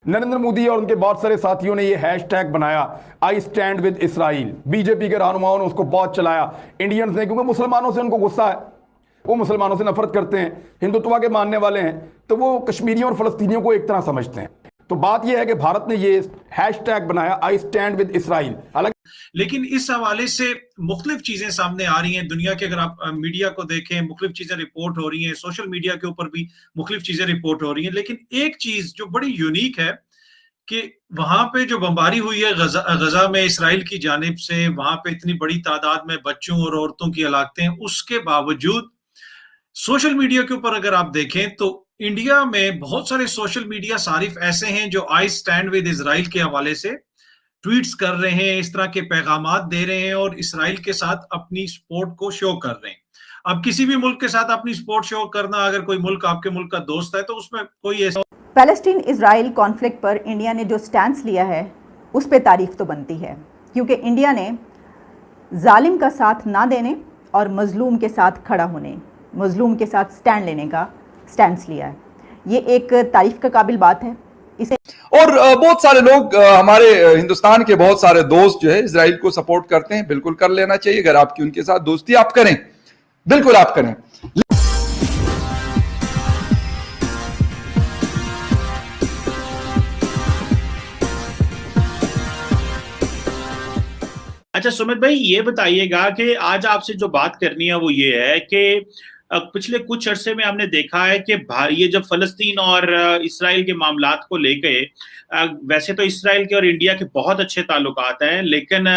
नरेंद्र मोदी और उनके बहुत सारे साथियों ने ये हैशटैग बनाया, I stand with Israel. BJP के रहनुमाओं ने उसको बहुत चलाया, इंडियंस ने, क्योंकि मुसलमानों से उनको गुस्सा है, वो मुसलमानों से नफरत करते हैं, हिंदुत्व के मानने वाले हैं, तो वो कश्मीरियों और फलस्तीनियों को एक तरह समझते हैं। तो बात यह है कि भारत ने ये हैशटैग बनाया, आई स्टैंड विद इसराइल। हालांकि लेकिन इस हवाले से मुख्तलिफ चीजें सामने आ रही हैं दुनिया के। अगर आप मीडिया को देखें, मुख्तलिफ चीजें रिपोर्ट हो रही हैं, सोशल मीडिया के ऊपर भी मुख्तलिफ चीजें रिपोर्ट हो रही हैं। लेकिन एक चीज जो बड़ी यूनिक है कि वहां पे जो बमबारी हुई है गजा में इसराइल की जानिब से, वहां पे इतनी बड़ी तादाद में बच्चों और औरतों की हलाकतें, उसके बावजूद सोशल मीडिया के ऊपर अगर आप देखें तो इंडिया में बहुत सारे सोशल मीडिया सारिफ ऐसे हैं जो आई स्टैंड विद इसराइल के हवाले से ट्वीट्स कर रहे हैं, इस तरह के पैगामात दे रहे हैं और इसराइल के साथ अपनी सपोर्ट को शो कर रहे हैं। अब किसी भी मुल्क के साथ अपनी सपोर्ट शो करना, अगर कोई मुल्क आपके मुल्क का दोस्त है तो उसमें कोई ऐसा। पैलेस्टीन इजराइल कॉन्फ्लिक्ट पर इंडिया ने जो स्टैंड लिया है उस पर तारीफ तो बनती है, क्योंकि इंडिया ने जालिम का साथ ना देने और मजलूम के साथ खड़ा होने, मजलूम के साथ स्टैंड लेने का स्टैंड लिया है। ये एक तारीफ का काबिल बात है। इसे और बहुत सारे लोग, हमारे हिंदुस्तान के बहुत सारे दोस्त जो है इजराइल को सपोर्ट करते हैं। बिल्कुल कर लेना चाहिए, अगर आपकी उनके साथ दोस्ती आप करें, बिल्कुल आप करें। अच्छा सुमित भाई, ये बताइएगा कि आज आपसे जो बात करनी है वो ये है कि पिछले कुछ अरसे में हमने देखा है कि ये जब फलस्तीन और इसराइल के मामलात को लेके, वैसे तो इसराइल के और इंडिया के बहुत अच्छे ताल्लुकात हैं, लेकिन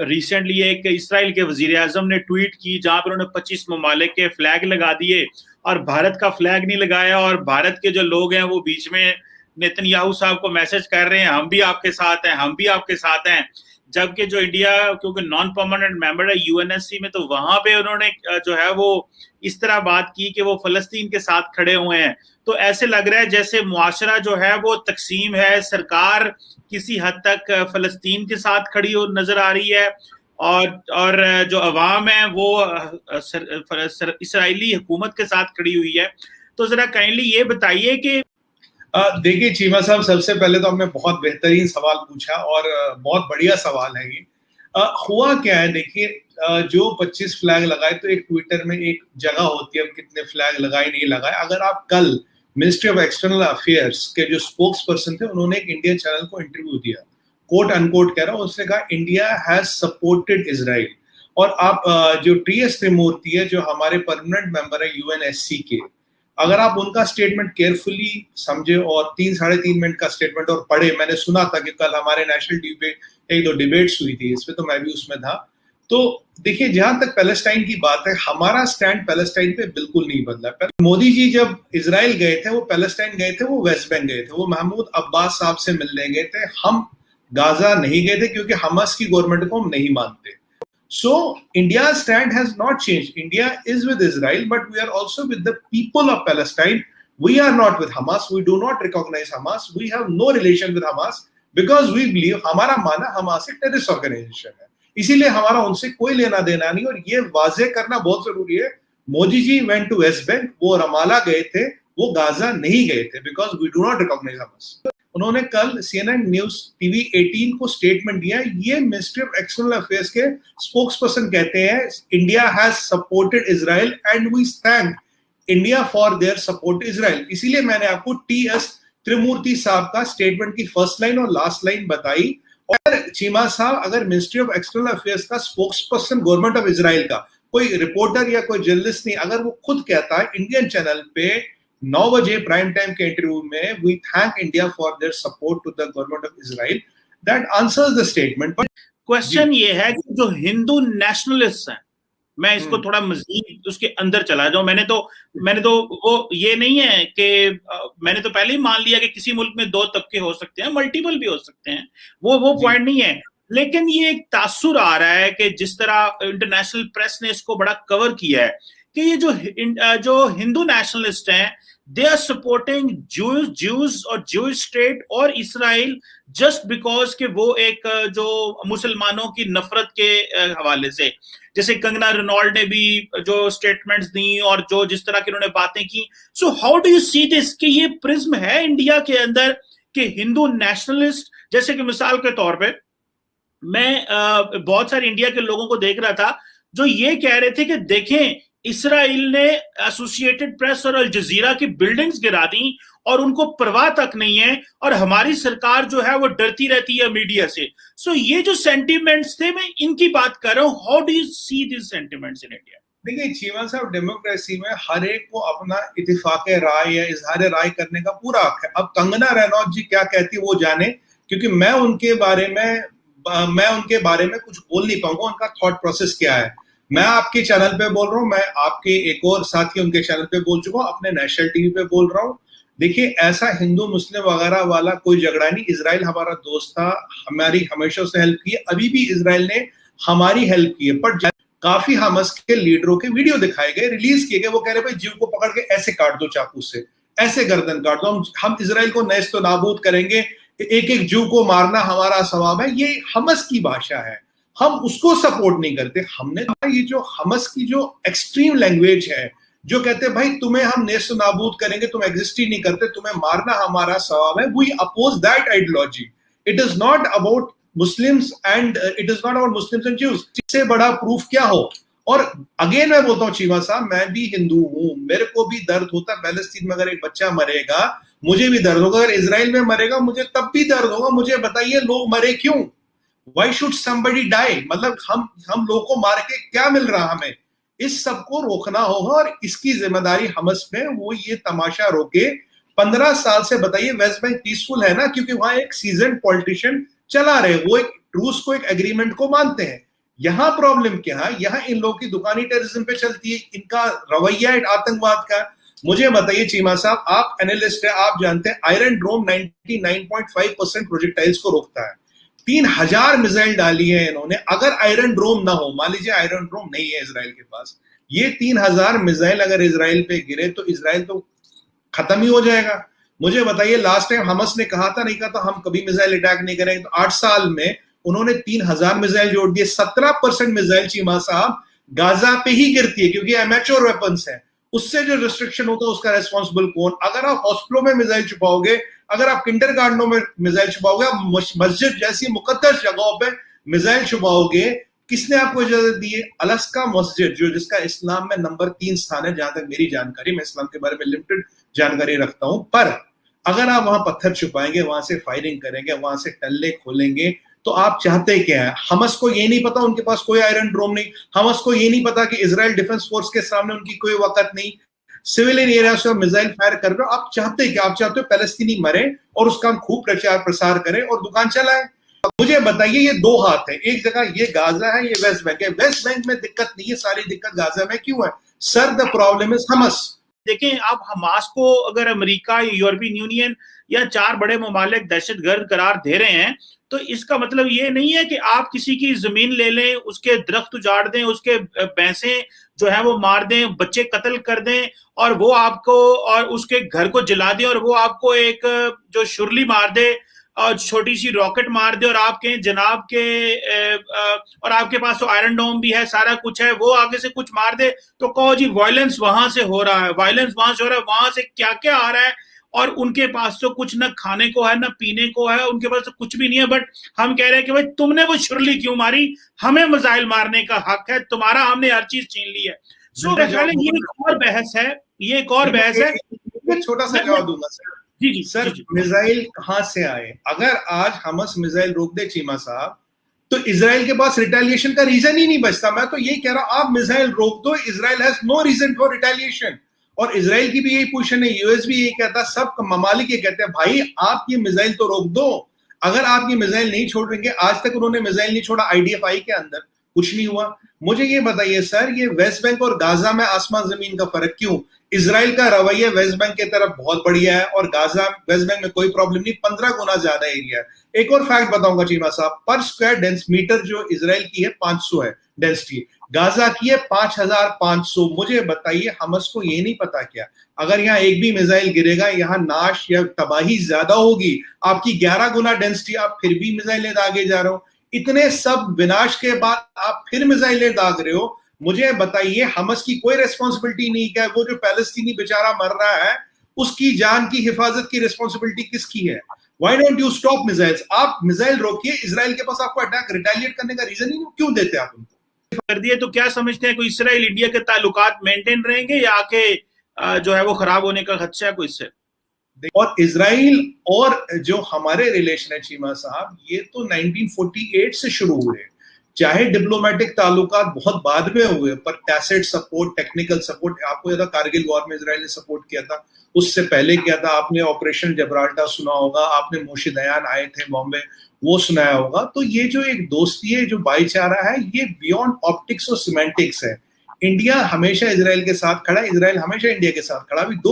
रिसेंटली एक इसराइल के वजीर आजम ने ट्वीट की जहां पर उन्होंने 25 ममालिक के फ्लैग लगा दिए और भारत का फ्लैग नहीं लगाया, और भारत के जो लोग हैं वो बीच में नेतन्याहू साहब को मैसेज कर रहे हैं, हम भी आपके साथ हैं, हम भी आपके साथ हैं। जबकि जो इंडिया, क्योंकि नॉन परमानेंट मेंबर है यूएनएससी में, तो वहां पे उन्होंने जो है वो इस तरह बात की कि वो फलस्तीन के साथ खड़े हुए हैं। तो ऐसे लग रहा है जैसे मुआशरा जो है वो तकसीम है, सरकार किसी हद तक फलस्तीन के साथ खड़ी हो नजर आ रही है और जो अवाम है वो इसराइली हुकूमत के साथ खड़ी हुई है। तो जरा काइंडली ये बताइए कि देखिए चीमा साहब, सबसे पहले तो आपने बहुत बेहतरीन सवाल पूछा और बहुत बढ़िया सवाल है ये। हुआ क्या है, देखिए, जो 25 फ्लैग लगाए तो एक ट्विटर में एक जगह होती है, अब कितने फ्लैग लगाए नहीं लगाए। अगर आप कल मिनिस्ट्री ऑफ एक्सटर्नल अफेयर्स के जो स्पोक्स पर्सन थे, उन्होंने एक इंडियन चैनल को इंटरव्यू दिया, कोट अनकोट कह रहा हूं, उसने कहा इंडिया हैज सपोर्टेड इजराइल। और आप जो टी.एस. त्रिमूर्ति है, जो हमारे परमानेंट मेंबर है यूएनएससी के, अगर आप उनका स्टेटमेंट केयरफुली समझे और 3-3.5 मिनट का स्टेटमेंट और पढ़े, मैंने सुना था कि कल हमारे नेशनल डिबेट, 1-2 डिबेट्स हुई थी इसमें, तो मैं भी उसमें था। तो देखिए, जहां तक पैलेस्टाइन की बात है, हमारा स्टैंड पैलेस्टाइन पे बिल्कुल नहीं बदला। मोदी जी जब इजराइल गए थे, वो पैलेस्टाइन गए थे, वो वेस्ट बैंक गए थे, वो महमूद अब्बास साहब से मिलने गए थे। हम गाजा नहीं गए थे क्योंकि हमास की गवर्नमेंट को हम नहीं मानते। So India's stand has not changed. India is with Israel, but we are also with the people of Palestine. We are not with Hamas. We do not recognize Hamas. We have no relation with Hamas because we believe, हमारा माना, Hamas एक terrorist organisation है, इसीलिए हमारा उनसे कोई लेना देना नहीं। और ये वाजे करना बहुत जरूरी है। Modi ji went to West Bank, वो रमाला गए थे, वो गाजा नहीं गए थे, because we do not recognise Hamas. उन्होंने कल CNN न्यूज टीवी 18 को स्टेटमेंट दिया, ये मिनिस्ट्री ऑफ एक्सटर्नल अफेयर्स के स्पोक्स पर्सन कहते हैं India has supported Israel and we thank India for their support Israel. इसीलिए मैंने आपको टी.एस. त्रिमूर्ति साहब का स्टेटमेंट की फर्स्ट लाइन और लास्ट लाइन बताई। और चीमा साहब, अगर मिनिस्ट्री ऑफ एक्सटर्नल अफेयर्स का spokesperson government of Israel का कोई रिपोर्टर या कोई जर्नलिस्ट नहीं, अगर वो खुद कहता है इंडियन चैनल पे 9 बजे प्राइम टाइम के इंटरव्यू में, we thank India for their support to the government of Israel, that answers the statement. But question ये है कि जो हिंदू नेशनलिस्ट हैं, मैं इसको थोड़ा मजीद उसके अंदर चला जाऊं। मैंने तो वो ये नहीं है कि मैंने तो पहले ही मान लिया कि किसी मुल्क में 2 तबके हो सकते हैं, मल्टीपल भी हो सकते हैं, वो पॉइंट नहीं है। लेकिन ये एक तासुर आ रहा है कि जिस तरह इंटरनेशनल प्रेस ने इसको बड़ा कवर किया है कि ये जो हिंदू नेशनलिस्ट हैं they are supporting Jews और Jewish state और इसराइल just because कि वो एक जो मुसलमानों की नफरत के हवाले से, जैसे कंगना रनौल्ड ने भी जो स्टेटमेंट्स दी और जो जिस तरह की उन्होंने बातें की. So how do you see this कि ये प्रिज्म है इंडिया के अंदर कि हिंदू नेशनलिस्ट, जैसे कि मिसाल के तौर पे मैं बहुत सारे इंडिया के लोगों को देख रहा था जो ये कह रहे थे कि देखें इसराइल ने एसोसिएटेड प्रेस और अल जजीरा की बिल्डिंग्स गिरा दी और उनको परवाह तक नहीं है और हमारी सरकार जो है वो डरती रहती है मीडिया से. सो ये जो सेंटिमेंट्स थे मैं इनकी बात कर रहा हूं. How do you see this sentiments in India? देखिए चीमा साहब, डेमोक्रेसी में हर एक को अपना इत्तेफाक राय या इजहार राय करने का पूरा हक है. अब कंगना रनौत जी क्या कहती वो जाने, क्योंकि मैं उनके बारे में कुछ बोल नहीं पाऊंगा. उनका थॉट प्रोसेस क्या है. मैं आपके चैनल पे बोल रहा हूँ, मैं आपके एक और साथी उनके चैनल पे बोल चुका हूँ, अपने नेशनल टीवी पे बोल रहा हूँ. देखिए ऐसा हिंदू मुस्लिम वगैरह वाला कोई झगड़ा नहीं. इजराइल हमारा दोस्त था, हमारी हमेशा उसने हेल्प की, अभी भी इजराइल ने हमारी हेल्प की है. पर काफी हमस के लीडरों के वीडियो दिखाए गए, रिलीज किए गए, वो कह रहे भाई जीव को पकड़ के ऐसे काट दो चाकू से, ऐसे गर्दन काट दो, हम इजराइल को नेस्त नाबूद करेंगे, एक एक जीव को मारना हमारा सवाब है. ये हमस की भाषा है, हम उसको सपोर्ट नहीं करते. हमने ये जो हमस की जो एक्सट्रीम लैंग्वेज है, जो कहते हैं भाई तुम्हें हम नेस्त नाबूद करेंगे, तुम एग्जिस्ट ही नहीं करते, तुम्हें मारना हमारा सवाब है, we oppose that ideology. It is not about Muslims and it is not about Muslims and Jews. इससे बड़ा प्रूफ क्या हो. और अगेन मैं बोलता हूँ चीमा साहब, मैं भी हिंदू हूं, मेरे को भी दर्द होता है. पैलेस्तीन में अगर एक बच्चा मरेगा मुझे भी दर्द होगा, अगर इजराइल में मरेगा मुझे तब भी दर्द होगा. मुझे बताइए लोग मरे क्यों? Why should somebody die? मतलब हम लोगों को मार के क्या मिल रहा हमें? इस सब को रोकना होगा और इसकी जिम्मेदारी हमस में वो ये तमाशा रोके. 15 साल से बताइए वेस्ट बैंक पीसफुल है ना, क्योंकि वहां एक सीजन पॉलिटिशियन चला रहे, वो एक रूस को एक एग्रीमेंट को मानते हैं. यहाँ प्रॉब्लम क्या है? यहाँ इन लोगों की दुकानी टेररिज्म पे चलती है, इनका रवैया है आतंकवाद का. मुझे बताइए चीमा साहब, आप एनालिस्ट है, आप जानते हैं आयरन ड्रोम 99.5% प्रोजेक्टाइल्स को रोकता है. 3000 मिसाइल डाली है इन्होंने. अगर आयरन ड्रोम ना हो, मान लीजिए आयरन ड्रोम नहीं है इजराइल के पास, ये 3000 मिसाइल अगर इजराइल पे गिरे तो इजराइल तो खत्म ही हो जाएगा. मुझे बताइए लास्ट टाइम हमस ने कहा था, नहीं कहा था हम कभी मिसाइल अटैक नहीं करेंगे, तो 8 साल में उन्होंने 3000 मिसाइल जोड़ दिए. 17% मिसाइल चीमा साहब गाजा पे ही गिरती है, क्योंकि एमेच्योर वेपन्स है. उससे जो रिस्ट्रिक्शन होता है उसका रेस्पॉन्सिबल कौन? अगर आप हॉस्पिटलों में मिसाइल छुपाओगे, अगर आप किंडरगार्टनों में मिसाइल छुपाओगे, आप मस्जिद जैसी मुकद्दस जगहों पे मिसाइल छुपाओगे, किसने आपको इजाजत दी है? अलास्का मस्जिद, जो जिसका इस्लाम में नंबर 3 स्थान है, जहां तक मेरी जानकारी, मैं इस्लाम के बारे में लिमिटेड जानकारी रखता हूं, पर अगर आप वहां पत्थर छुपाएंगे, वहां से फायरिंग करेंगे, वहां से टल्ले खोलेंगे, तो आप चाहते क्या है? हमस को ये नहीं पता उनके पास कोई आयरन ड्रोम नहीं, हमस को ये नहीं पता कि इजराइल डिफेंस फोर्स के सामने उनकी कोई वक़्त नहीं, सिविलियन एरिया से मिसाइल फायर कर रहे हो. आप चाहते क्या? आप चाहते हो पैलेस्तीनी मरे और उसका हम खूब प्रचार प्रसार करें और दुकान चलाएं. मुझे बताइए, ये दो हाथ है, एक जगह ये गाजा है, ये वेस्ट बैंक है. वेस्ट बैंक में दिक्कत नहीं है, सारी दिक्कत गाजा में क्यों है? सर द प्रॉब्लम इज हमस. देखें, आप हमास को अगर अमेरिका, यूरोपियन यूनियन या 4 बड़े ममालिक दहशतगर्द करार दे रहे हैं, तो इसका मतलब ये नहीं है कि आप किसी की जमीन ले लें, उसके दरख्त उजाड़ दें, उसके भैंसे जो है वो मार दें, बच्चे कत्ल कर दें और वो आपको, और उसके घर को जला दें और वो आपको एक जो शुरली मार दे और छोटी सी रॉकेट मार दे और आपके जनाब के और आपके पास तो आयरन डोम भी है, सारा कुछ है, वो आगे से कुछ मार दे तो कहो जी वायलेंस वहां से हो रहा है, वायलेंस वहां से हो रहा है. वहां से क्या क्या आ रहा है और उनके पास तो कुछ ना खाने को है ना पीने को है, उनके पास तो कुछ भी नहीं है. बट हम कह रहे हैं कि भाई तुमने वो शुरली क्यों मारी, हमें मिसाइल मारने का हक है तुम्हारा, हमने हर चीज छीन ली है. सो ये एक और बहस है, ये एक और बहस है. छोटा सा जवाब दूंगा सर. जी सर, मिसाइल कहां से आए? अगर आज हमस मिसाइल रोक दे चीमा साहब, तो इजराइल के पास रिटेलिएशन का रीजन ही नहीं बचता. मैं तो यही कह रहा हूं, आप मिसाइल रोक दो, Israel has no reason for retaliation. और इजराइल की भी यही पोजीशन है, यूएस भी यही कहता है, सब ममालिक ये कहते हैं भाई आप ये मिसाइल तो रोक दो. अगर आप ये मिसाइल नहीं छोड़ेंगे, आज तक उन्होंने मिसाइल नहीं छोड़ा IDF के अंदर, कुछ नहीं हुआ. मुझे ये बताइए सर, ये वेस्ट बैंक और गाजा में आसमान जमीन का फर्क क्यों? इजराइल का रवैया वेस्ट बैंक की तरफ बहुत बढ़िया है और गाजा वेस्ट बैंक में कोई प्रॉब्लम नहीं, 15 गुना ज्यादा एरिया है. एक और फैक्ट बताऊंगा चीमा साहब, पर स्क्वायर डेंस मीटर जो इजराइल की है 500 है, डेंसिटी, गाजा की है 5,500। मुझे बताइए हमास को ये नहीं पता क्या, अगर यहाँ एक भी मिसाइल गिरेगा यहाँ नाश या तबाही ज्यादा होगी, आपकी 11 गुना डेंसिटी, आप फिर भी मिसाइलें दागे जा रहे हो। इतने सब विनाश के बाद आप फिर मिसाइलें दाग रहे हो। मुझे बताइए हमास की कोई रिस्पॉन्सिबिलिटी नहीं क्या? वो जो पैलेस्तीनी बेचारा मर रहा है उसकी जान की हिफाजत की रिस्पॉन्सिबिलिटी किसकी है? Why don't you stop missiles? आप मिसाइल रोकिए, इजराइल के पास आपको अटैक रिटेलिएट करने का रीजन ही नहीं, क्यों देते आप उनको? कर दिए तो क्या समझते हैं, कोई इसराइल इंडिया के ताल्लुकात मेंटेन रहेंगे या आके जो है वो खराब होने का खदशा है कोई इससे? और इजराइल और जो हमारे रिलेशन है चीमा साहब, ये तो 1948 से शुरू हुए, चाहे डिप्लोमेटिक ताल्लुकात बहुत बाद में हुए, पर टैसिट सपोर्ट, टेक्निकल सपोर्ट, आपको याद है कारगिल वॉर में इजराइल ने सपोर्ट किया था, उससे पहले किया था, आपने ऑपरेशन जबराल्टार सुना होगा, आपने मोर्शिद दयान आए थे बॉम्बे वो सुनाया होगा। तो ये जो एक दोस्ती है, जो भाईचारा है, ये बियॉन्ड ऑप्टिक्स और सिमेंटिक्स है। इंडिया हमेशा इजराइल के साथ खड़ा है, इजराइल हमेशा इंडिया के साथ खड़ा है।